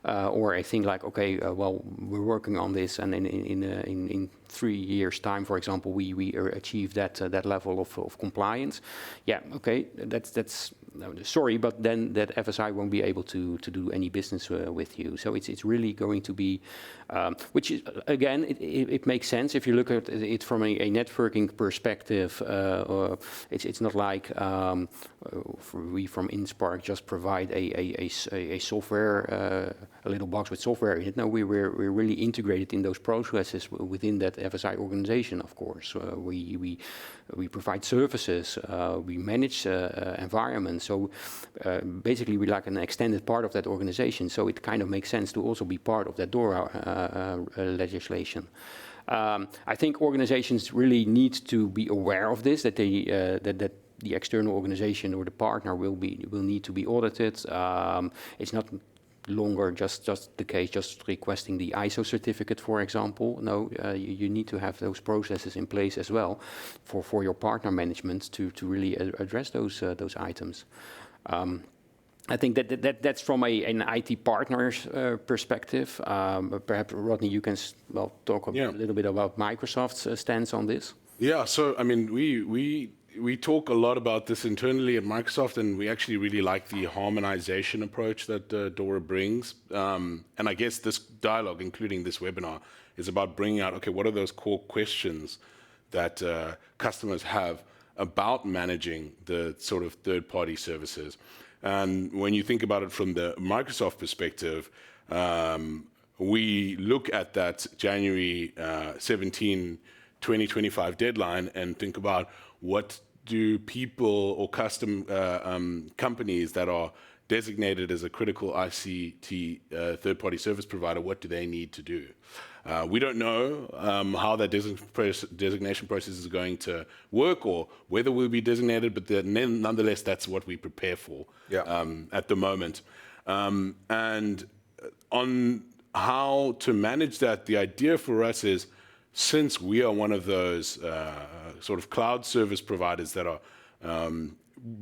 or a thing like, okay, well, we're working on this, and in 3 years' time, for example, we achieve that level of compliance. Yeah, okay, that's sorry, but then that FSI won't be able to do any business with you. So it's really going to be, which is, again, it makes sense if you look at it from a networking perspective. It's not like we from InSpark just provide a software, a little box with software in it. No, we're really integrated in those processes within that FSI organization, of course. We provide services, we manage environments. So basically, we're like an extended part of that organization. So it kind of makes sense to also be part of that DORA legislation. I think organizations really need to be aware of this, that they that the external organization or the partner will need to be audited. It's not longer just the case, just requesting the ISO certificate, for example. No, you need to have those processes in place as well for your partner management to really address those items. I think that's from an IT partner's perspective. Perhaps Rodney, you can talk a little bit about Microsoft's stance on this. Yeah, so I mean, we talk a lot about this internally at Microsoft, and we actually really like the harmonization approach that DORA brings. And I guess this dialogue, including this webinar, is about bringing out, okay, what are those core questions that customers have about managing the sort of third-party services? And when you think about it from the Microsoft perspective, we look at that January 17, 2025 deadline and think about what do people or companies that are designated as a critical ICT third-party service provider, what do they need to do? We don't know how that designation process is going to work or whether we'll be designated, but nonetheless, that's what we prepare for at the moment. And on how to manage that, the idea for us is, since we are one of those sort of cloud service providers that are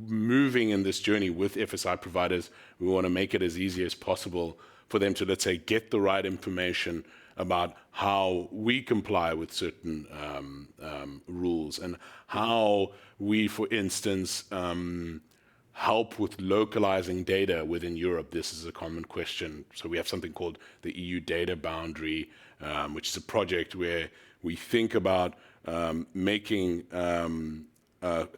moving in this journey with FSI providers, we want to make it as easy as possible for them to, let's say, get the right information about how we comply with certain rules and how we, for instance, help with localizing data within Europe. This is a common question. So we have something called the EU data boundary, which is a project where we think about making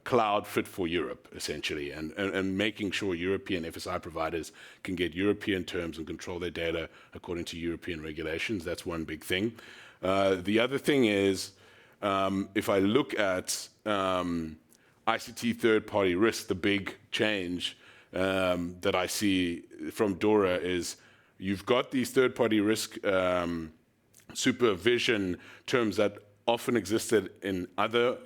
cloud fit for Europe, essentially, and making sure European FSI providers can get European terms and control their data according to European regulations. That's one big thing. The other thing is, if I look at ICT third-party risk, the big change that I see from DORA is you've got these third-party risk supervision terms that often existed in other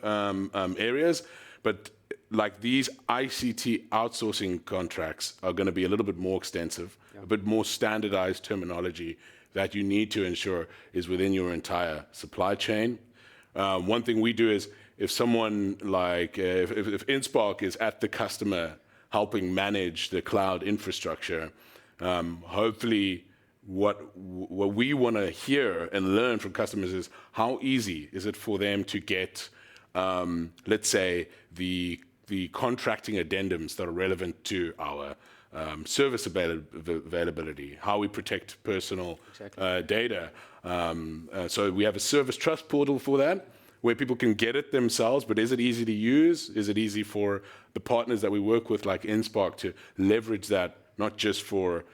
areas, but like these ICT outsourcing contracts are going to be a little bit more extensive, a bit more standardized terminology that you need to ensure is within your entire supply chain. One thing we do is, if someone like, if InSpark is at the customer helping manage the cloud infrastructure, hopefully what we want to hear and learn from customers is how easy is it for them to get, let's say, the contracting addendums that are relevant to our service availability, how we protect personal data. So we have a service trust portal for that, where people can get it themselves, but is it easy to use? Is it easy for the partners that we work with, like InSpark, to leverage that, not just for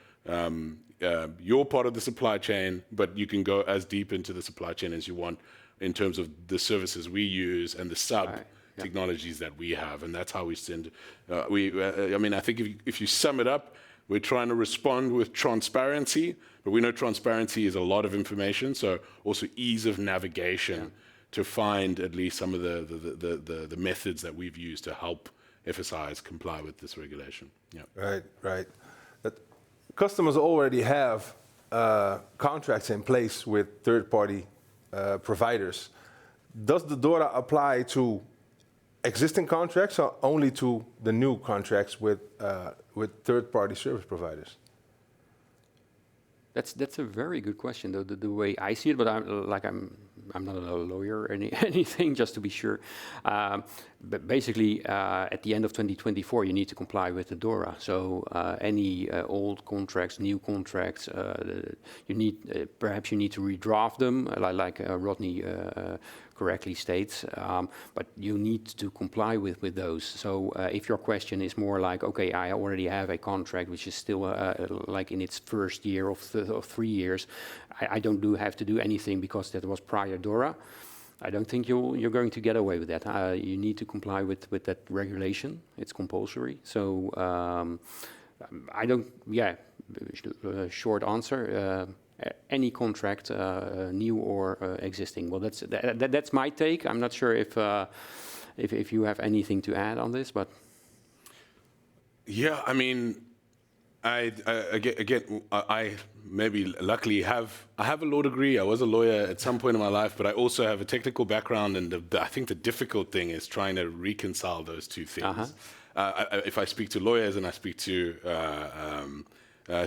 your part of the supply chain, but you can go as deep into the supply chain as you want in terms of the services we use and the technologies that we have, and that's how we send. I mean, I think if you sum it up, we're trying to respond with transparency, but we know transparency is a lot of information, so also ease of navigation to find at least some of the methods that we've used to help FSIs comply with this regulation. Yeah. Right. Customers already have contracts in place with third-party providers. Does the DORA apply to existing contracts or only to the new contracts with third-party service providers? That's a very good question, though, the way I see it. But I'm not a lawyer or anything, just to be sure. but basically, at the end of 2024, you need to comply with the DORA. So any old contracts, new contracts, perhaps you need to redraft them, like Rodney correctly states, but you need to comply with those. So if your question is more like, okay, I already have a contract which is still like in its first year of 3 years, I don't have to do anything because that was prior DORA. I don't think you're going to get away with that. You need to comply with that regulation. It's compulsory. So I don't. Yeah, short answer. Any contract, new or existing. Well, that's my take. I'm not sure if you have anything to add on this, but yeah, I mean, I maybe luckily I have a law degree. I was a lawyer at some point in my life, but I also have a technical background, and I think the difficult thing is trying to reconcile those two things. If I speak to lawyers and I speak to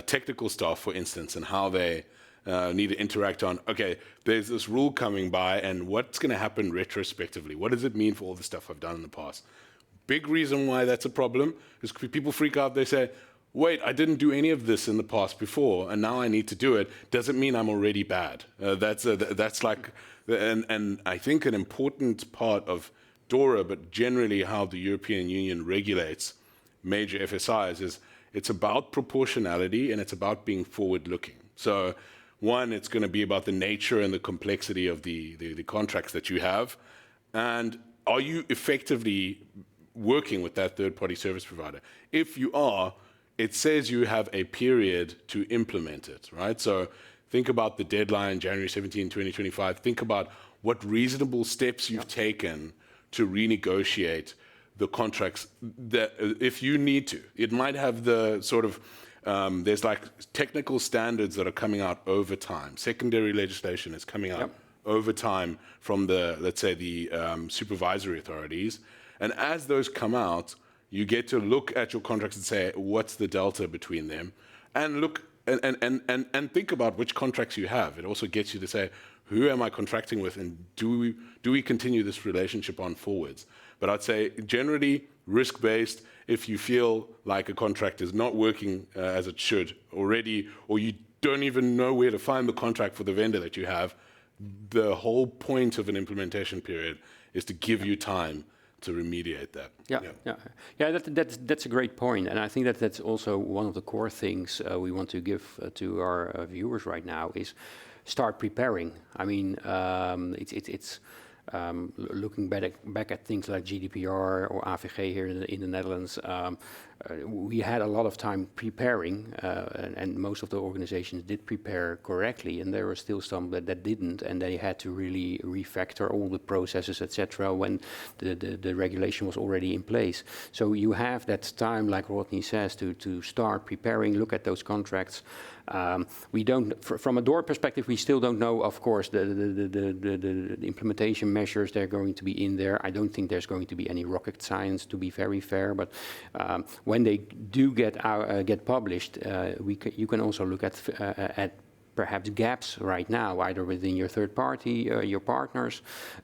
technical staff, for instance, and how they need to interact on, okay, there's this rule coming by, and what's going to happen retrospectively? What does it mean for all the stuff I've done in the past? Big reason why that's a problem is people freak out. They say, wait, I didn't do any of this in the past before, and now I need to do it. Doesn't mean I'm already bad. That's like, and I think an important part of DORA, but generally how the European Union regulates major FSIs, is it's about proportionality and it's about being forward-looking. So, one, it's going to be about the nature and the complexity of the contracts that you have, and are you effectively working with that third-party service provider? If you are, it says you have a period to implement it, right? So think about the deadline, January 17, 2025. Think about what reasonable steps you've taken to renegotiate the contracts that, if you need to. It might have the sort of, there's like technical standards that are coming out over time. Secondary legislation is coming out over time from the, let's say, the supervisory authorities. And as those come out, you get to look at your contracts and say, what's the delta between them? And look and think about which contracts you have. It also gets you to say, who am I contracting with, and do we continue this relationship on forwards? But I'd say generally risk-based. If you feel like a contract is not working as it should already, or you don't even know where to find the contract for the vendor that you have, the whole point of an implementation period is to give you time to remediate that. That's a great point, and I think that's also one of the core things we want to give to our viewers right now is start preparing. I mean, it's looking back at things like GDPR or AVG here in the Netherlands. We had a lot of time preparing, and most of the organizations did prepare correctly, and there were still some that didn't, and they had to really refactor all the processes, etc., when the regulation was already in place. So you have that time, like Rodney says, to start preparing, look at those contracts. We don't, from a DORA perspective, we still don't know, of course, the implementation measures that are going to be in there. I don't think there's going to be any rocket science, to be very fair, but when they do get published, you can also look at perhaps gaps right now, either within your third party, your partners,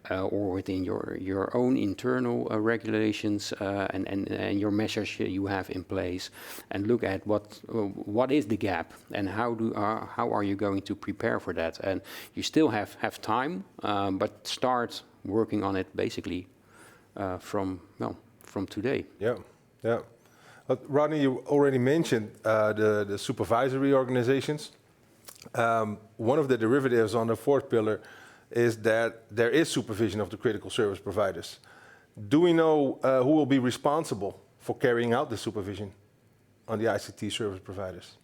or within your own internal regulations and your measures you have in place, and look at what is the gap and how are you going to prepare for that. And you still have time, but start working on it basically from today. Yeah. Rodney, you already mentioned the supervisory organizations. One of the derivatives on the fourth pillar is that there is supervision of the critical service providers. Do we know who will be responsible for carrying out the supervision on the ICT service providers?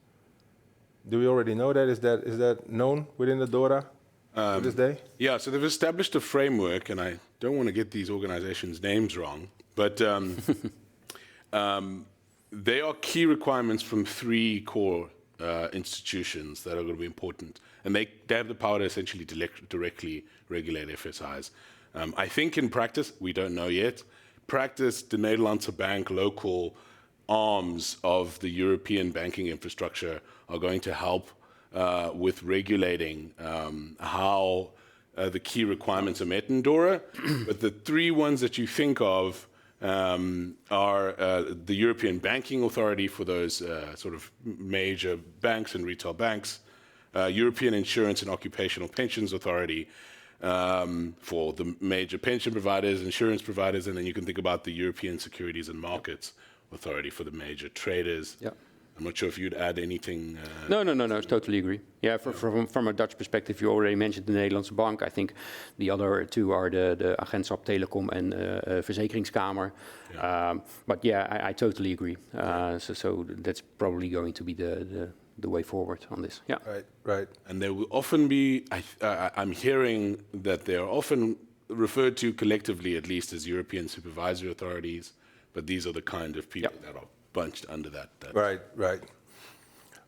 Do we already know that? Is that known within the DORA to this day? Yeah, so they've established a framework, and I don't want to get these organizations' names wrong, but they are key requirements from 3 core institutions that are going to be important, and they have the power to essentially directly regulate FSIs. I think in practice, we don't know yet. Practice, the Nederlandse Bank local arms of the European banking infrastructure are going to help with regulating how the key requirements are met in DORA. But the 3 ones that you think of, are the European Banking Authority for those sort of major banks and retail banks, European Insurance and Occupational Pensions Authority for the major pension providers, insurance providers, and then you can think about the European Securities and Markets Authority for the major traders. Yeah. I'm not sure if you'd add anything. No, totally agree. Yeah, from a Dutch perspective, you already mentioned the Nederlandse Bank. I think the other two are the Agentschap Telecom and Verzekeringskamer. Yeah. But yeah, I totally agree. So that's probably going to be the way forward on this. Yeah. Right. And there will often be, I'm hearing that they are often referred to collectively, at least, as European supervisory authorities, but these are the kind of people that are bunched under that. Right.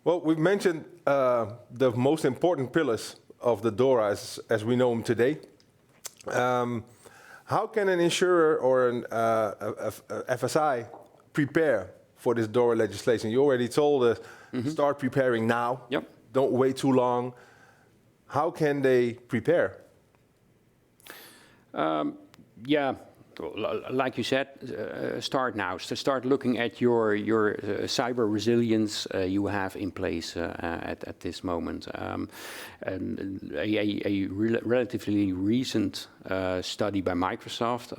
Well, we've mentioned the most important pillars of the DORA as we know them today. How can an insurer or an FSI prepare for this DORA legislation? You already told us, start preparing now. Yep. Don't wait too long. How can they prepare? Like you said, start now. So start looking at your cyber resilience you have in place at this moment. And a relatively recent study by Microsoft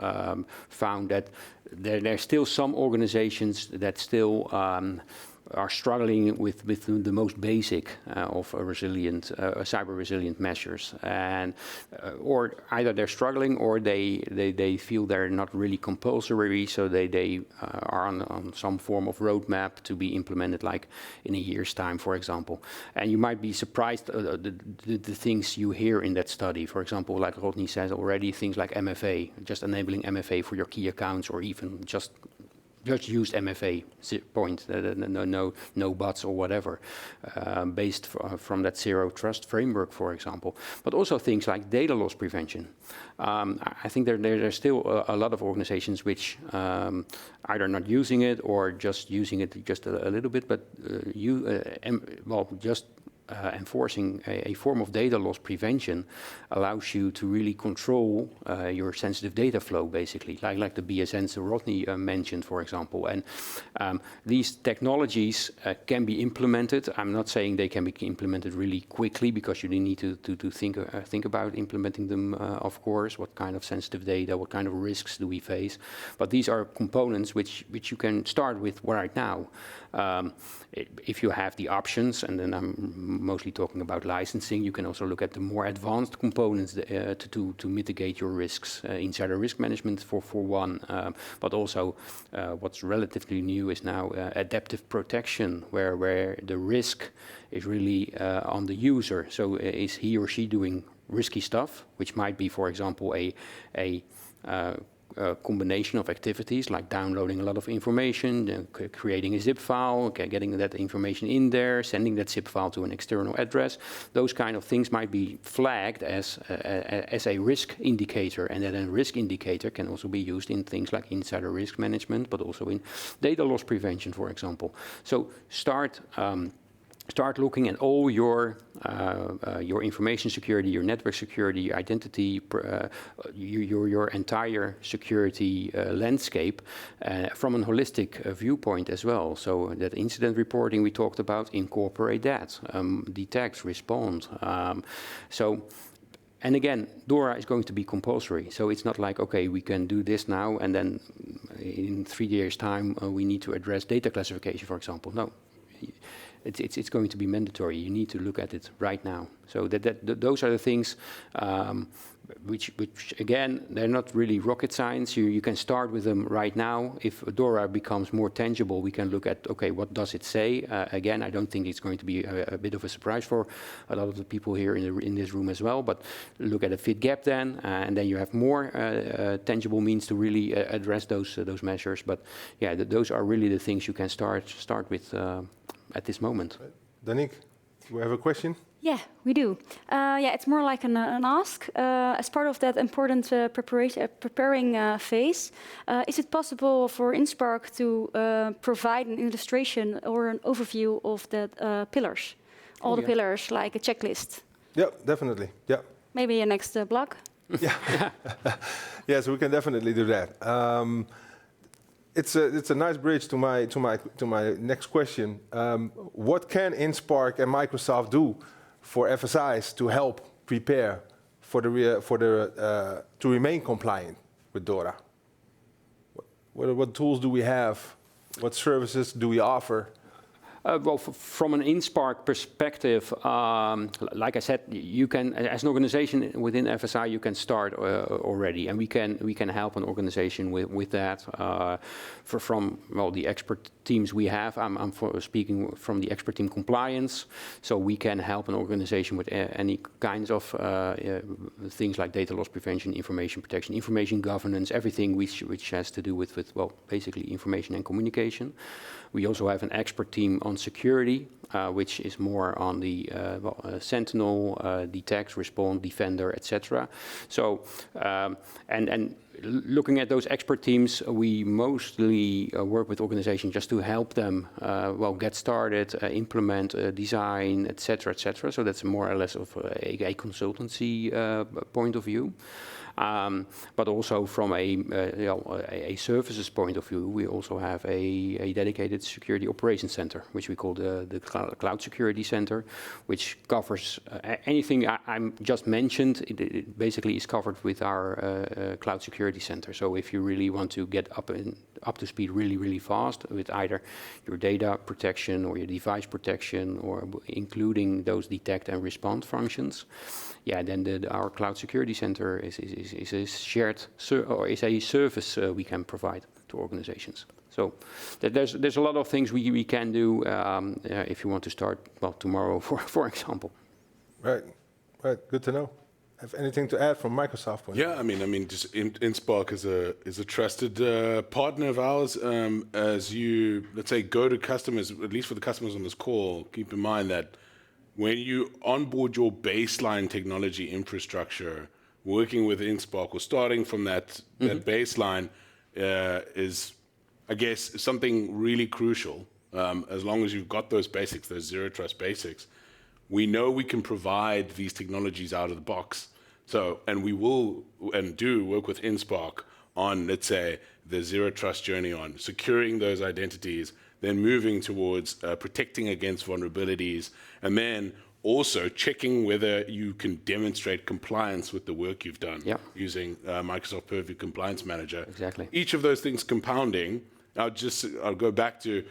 found that there are still some organizations that still are struggling with the most basic of resilient, cyber resilient measures, and or either they're struggling or they feel they're not really compulsory, so they are on some form of roadmap to be implemented, like in a year's time, for example. And you might be surprised the things you hear in that study. For example, like Rodney says already, things like MFA, just enabling MFA for your key accounts, or even just use MFA point, no buts or whatever, based from that zero trust framework, for example. But also things like data loss prevention. I think there's still a lot of organizations which either not using it or just using it just a little bit, but enforcing a form of data loss prevention allows you to really control your sensitive data flow, basically, like the BSNs Rodney mentioned, for example. And these technologies can be implemented. I'm not saying they can be implemented really quickly, because you need to think about implementing them, of course. What kind of sensitive data, what kind of risks do we face? But these are components which you can start with right now. If you have the options, and then I'm mostly talking about licensing, you can also look at the more advanced components to mitigate your risks. Insider risk management for one, but also what's relatively new is now adaptive protection, where the risk is really on the user. So is he or she doing risky stuff, which might be, for example, a combination of activities like downloading a lot of information, creating a zip file, getting that information in there, sending that zip file to an external address. Those kind of things might be flagged as a risk indicator, and that a risk indicator can also be used in things like insider risk management, but also in data loss prevention, for example. So start looking at all your information security, your network security, your identity, your entire security landscape from a holistic viewpoint as well. So that incident reporting we talked about, incorporate that, detect, respond. And again, DORA is going to be compulsory. So it's not like, okay, we can do this now, and then in 3 years' time we need to address data classification, for example. No. It's going to be mandatory. You need to look at it right now. So those are the things which again, they're not really rocket science. You can start with them right now. If DORA becomes more tangible, we can look at, okay, what does it say? Again, I don't think it's going to be a bit of a surprise for a lot of the people here in this room as well. But look at a fit gap then, and then you have more tangible means to really address those measures. But yeah, those are really the things you can start with at this moment. Danik, do we have a question? Yeah, we do. It's more like an ask. As part of that important preparing phase, is it possible for InSpark to provide an illustration or an overview of the pillars? All the pillars, like a checklist? Yeah, definitely. Yeah. Maybe a next blog? Yeah. Yes, we can definitely do that. it's a nice bridge to my next question. What can InSpark and Microsoft do for FSIs to help prepare to remain compliant with DORA? What tools do we have? What services do we offer? Well, from an InSpark perspective, like I said, you can, as an organization within FSI, you can start already, and we can help an organization with that. From the expert teams we have, I'm speaking from the expert team compliance, so we can help an organization with any kinds of things like data loss prevention, information protection, information governance, everything which has to do with basically information and communication. We also have an expert team on security, which is more on the sentinel, detect, respond, defender, etc. So, and looking at those expert teams, we mostly work with organizations just to help them get started, implement, design, etc., etc. So that's more or less of a consultancy point of view. But also from a services point of view, we also have a dedicated security operations center, which we call the Cloud Security Center, which covers anything I just mentioned. It basically is covered with our Cloud Security Center. So if you really want to get up to speed really fast with either your data protection or your device protection, or including those detect and respond functions, then our Cloud Security Center is a shared or is a service we can provide to organizations. So there's a lot of things we can do if you want to start tomorrow, for example. Right. Good to know. Have anything to add from Microsoft point? Yeah, I mean, just InSpark is a trusted partner of ours. As you, let's say, go to customers, at least for the customers on this call, keep in mind that when you onboard your baseline technology infrastructure, working with InSpark or starting from that baseline is, I guess, something really crucial. As long as you've got those basics, those zero trust basics, we know we can provide these technologies out of the box. So, and we will and do work with InSpark on, let's say, the zero trust journey, on securing those identities, then moving towards protecting against vulnerabilities, and then also checking whether you can demonstrate compliance with the work you've done using Microsoft Purview Compliance Manager. Exactly. Each of those things compounding. I'll go back to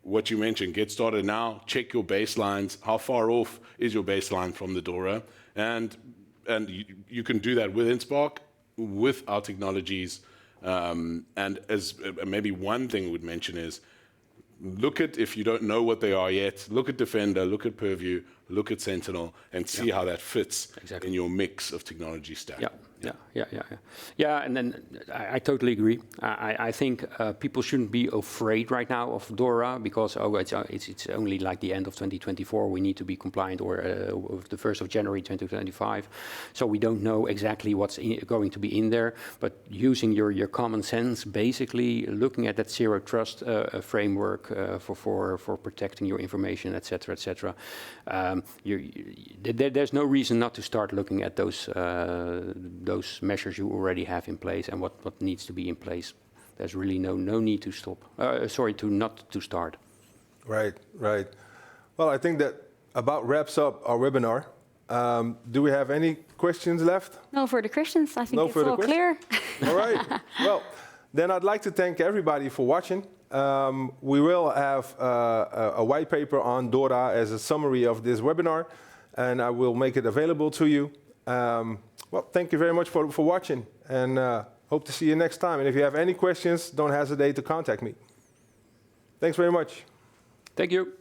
what you mentioned. Get started now. Check your baselines. How far off is your baseline from the DORA? And you can do that with InSpark, with our technologies. And as maybe one thing we'd mention is, look at, if you don't know what they are yet, look at Defender, look at Purview, look at Sentinel, and see how that fits in your mix of technology stack. Yeah, and then I totally agree. I think people shouldn't be afraid right now of DORA because it's only like the end of 2024. We need to be compliant, or the 1st of January 2025. So we don't know exactly what's going to be in there. But using your common sense, basically looking at that zero trust framework for protecting your information, etc., etc. There's no reason not to start looking at those measures you already have in place and what needs to be in place. There's really no need to stop. Not to start. Right. Well, I think that about wraps up our webinar. Do we have any questions left? No further questions. I think it's all clear. All right. Well, then I'd like to thank everybody for watching. We will have a white paper on DORA as a summary of this webinar, and I will make it available to you. Well, thank you very much for watching, and hope to see you next time. And if you have any questions, don't hesitate to contact me. Thanks very much. Thank you.